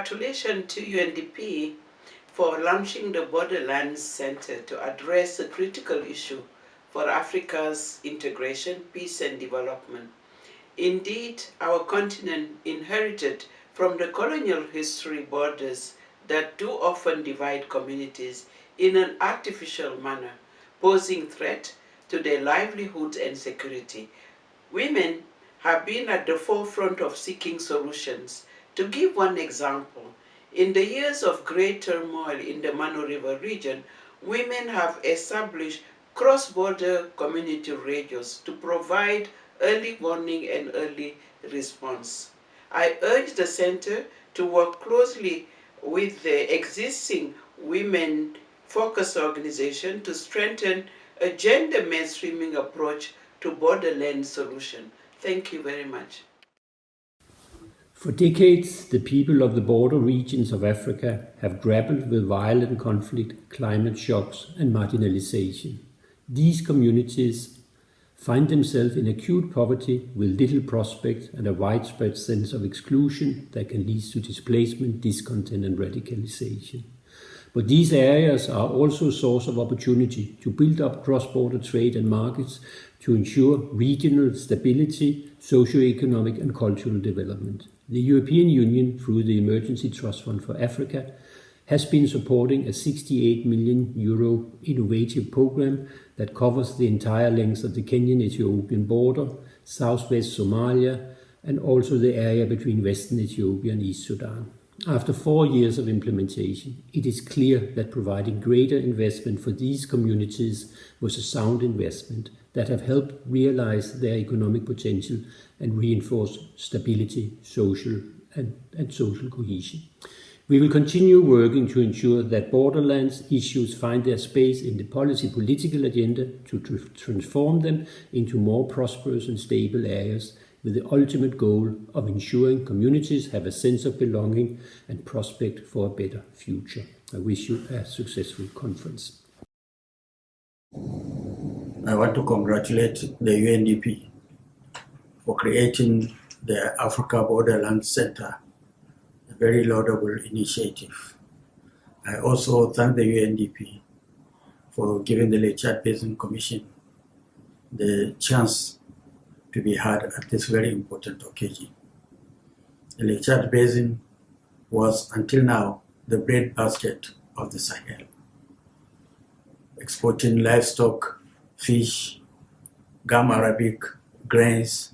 congratulations to UNDP for launching the Borderlands Center to address the critical issue for Africa's integration, peace and development. Indeed, our continent inherited from the colonial history borders that too often divide communities in an artificial manner, posing threat to their livelihoods and security. Women have been at the forefront of seeking solutions. To give one example, in the years of great turmoil in the Mano River region, women have established cross-border community radios to provide early warning and early response. I urge the center to work closely with the existing women-focused organization to strengthen a gender mainstreaming approach to borderland solution. Thank you very much. For decades, the people of the border regions of Africa have grappled with violent conflict, climate shocks, and marginalization. These communities find themselves in acute poverty with little prospect and a widespread sense of exclusion that can lead to displacement, discontent, and radicalization. But these areas are also a source of opportunity to build up cross-border trade and markets to ensure regional stability, socio-economic and cultural development. The European Union, through the Emergency Trust Fund for Africa, has been supporting a €68 million innovative program that covers the entire length of the Kenyan-Ethiopian border, southwest Somalia, and also the area between western Ethiopia and East Sudan. After 4 years of implementation, it is clear that providing greater investment for these communities was a sound investment that have helped realize their economic potential and reinforce stability, social and social cohesion. We will continue working to ensure that borderlands issues find their space in the political agenda to transform them into more prosperous and stable areas, with the ultimate goal of ensuring communities have a sense of belonging and prospect for a better future. I wish you a successful conference. I want to congratulate the UNDP for creating the Africa Borderlands Center, a very laudable initiative. I also thank the UNDP for giving the Lake Chad Basin Commission the chance to be heard at this very important occasion. The Lake Chad Basin was, until now, the breadbasket of the Sahel, exporting livestock, fish, gum arabic, grains,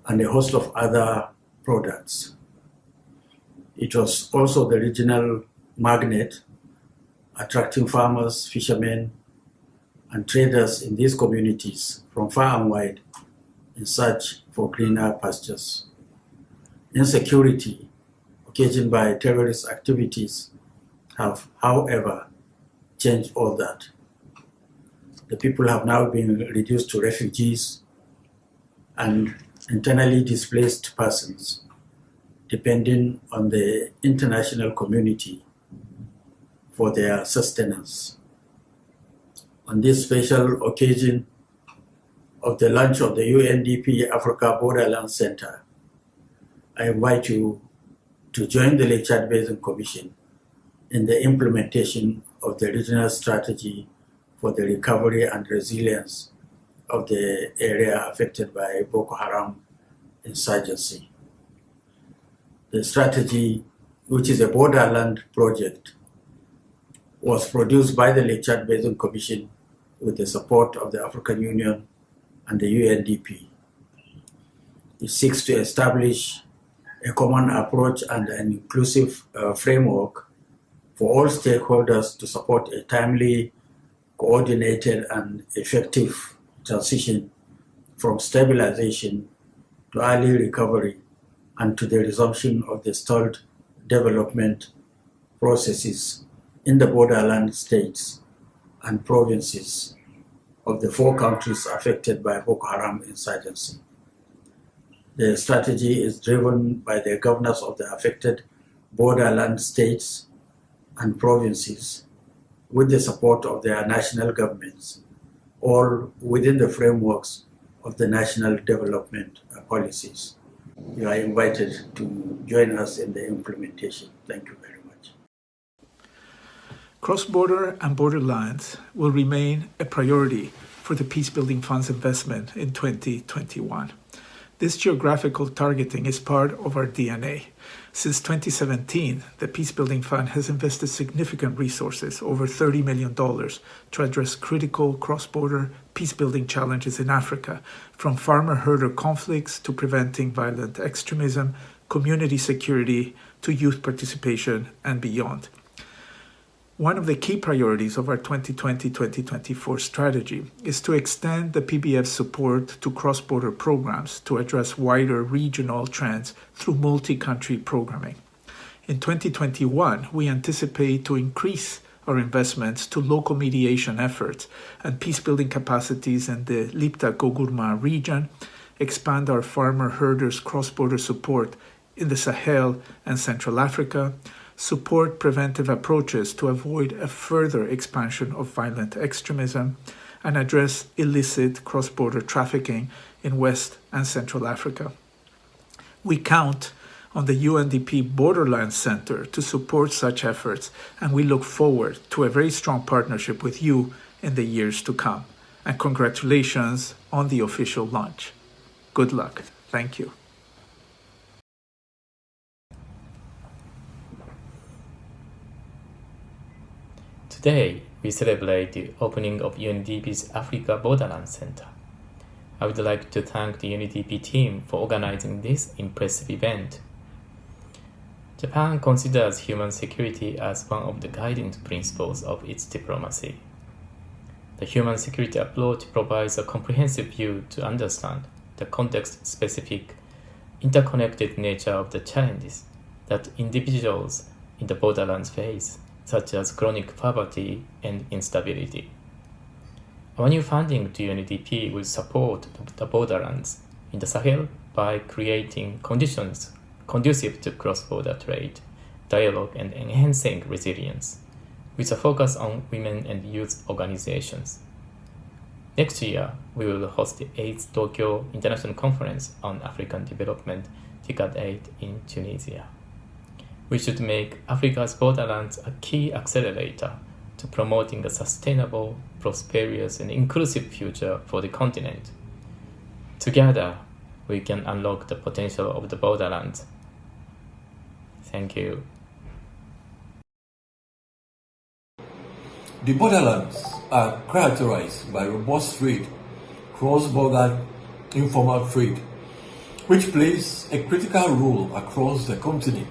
and a host of other products. It was also the regional magnet, attracting farmers, fishermen, and traders in these communities from far and wide in search for greener pastures. Insecurity occasioned by terrorist activities have, however, changed all that. The people have now been reduced to refugees and internally displaced persons, depending on the international community for their sustenance. On this special occasion of the launch of the UNDP Africa Borderlands Center, I invite you to join the Lake Chad Basin Commission in the implementation of the regional strategy for the recovery and resilience of the area affected by Boko Haram insurgency. The strategy, which is a borderland project, was produced by the Lake Chad Basin Commission with the support of the African Union and the UNDP. It seeks to establish a common approach and an inclusive framework for all stakeholders to support a timely, coordinated, and effective transition from stabilization to early recovery and to the resumption of the stalled development processes in the borderland states and provinces of the 4 countries affected by Boko Haram insurgency. The strategy is driven by the governors of the affected borderland states and provinces with the support of their national governments, all within the frameworks of the national development policies. You are invited to join us in the implementation. Thank you very much. Cross-border and Borderlands will remain a priority for the Peacebuilding Fund's investment in 2021. This geographical targeting is part of our DNA. Since 2017, the Peacebuilding Fund has invested significant resources, over $30 million, to address critical cross-border peacebuilding challenges in Africa, from farmer-herder conflicts to preventing violent extremism, community security, to youth participation, and beyond. One of the key priorities of our 2020-2024 strategy is to extend the PBF's support to cross-border programs to address wider regional trends through multi-country programming. In 2021, we anticipate to increase our investments to local mediation efforts and peacebuilding capacities in the Lipta-Gogurma region, expand our farmer-herders cross-border support in the Sahel and Central Africa, support preventive approaches to avoid a further expansion of violent extremism, and address illicit cross-border trafficking in West and Central Africa. We count on the UNDP Borderlands Center to support such efforts, and we look forward to a very strong partnership with you in the years to come. And congratulations on the official launch. Good luck. Thank you. Today, we celebrate the opening of UNDP's Africa Borderlands Center. I would like to thank the UNDP team for organizing this impressive event. Japan considers human security as one of the guiding principles of its diplomacy. The human security approach provides a comprehensive view to understand the context-specific, interconnected nature of the challenges that individuals in the borderlands face, such as chronic poverty and instability. Our new funding to UNDP will support the borderlands in the Sahel by creating conditions conducive to cross-border trade, dialogue, and enhancing resilience, with a focus on women and youth organizations. Next year, we will host the 8th Tokyo International Conference on African Development, Decade 8 in Tunisia. We should make Africa's borderlands a key accelerator to promoting a sustainable, prosperous, and inclusive future for the continent. Together, we can unlock the potential of the borderlands. Thank you. The borderlands are characterized by robust trade, cross-border informal trade, which plays a critical role across the continent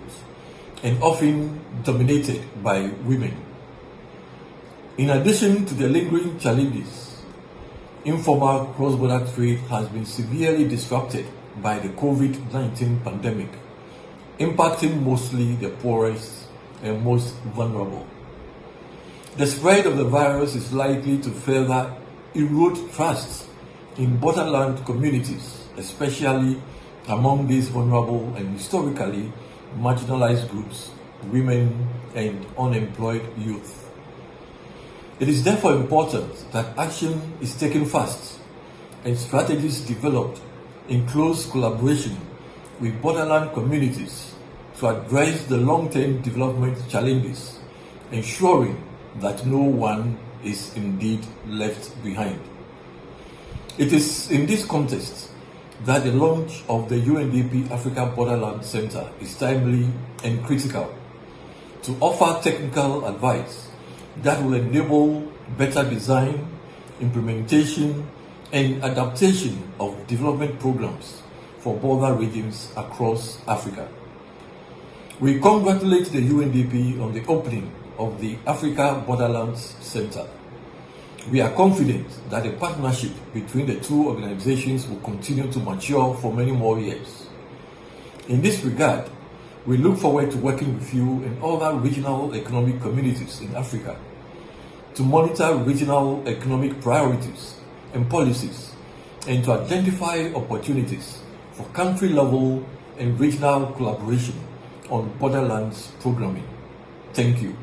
and often dominated by women. In addition to the lingering challenges, informal cross-border trade has been severely disrupted by the COVID-19 pandemic, impacting mostly the poorest and most vulnerable. The spread of the virus is likely to further erode trust in borderland communities, especially among these vulnerable and historically marginalized groups, women, and unemployed youth. It is therefore important that action is taken fast and strategies developed in close collaboration with borderland communities to address the long-term development challenges, ensuring that no one is indeed left behind. It is in this context that the launch of the UNDP Africa Borderlands Center is timely and critical to offer technical advice that will enable better design, implementation, and adaptation of development programs for border regions across Africa. We congratulate the UNDP on the opening of the Africa Borderlands Center. We are confident that the partnership between the two organizations will continue to mature for many more years. In this regard, we look forward to working with you and other regional economic communities in Africa to monitor regional economic priorities and policies and to identify opportunities for country-level and regional collaboration on borderlands programming. Thank you.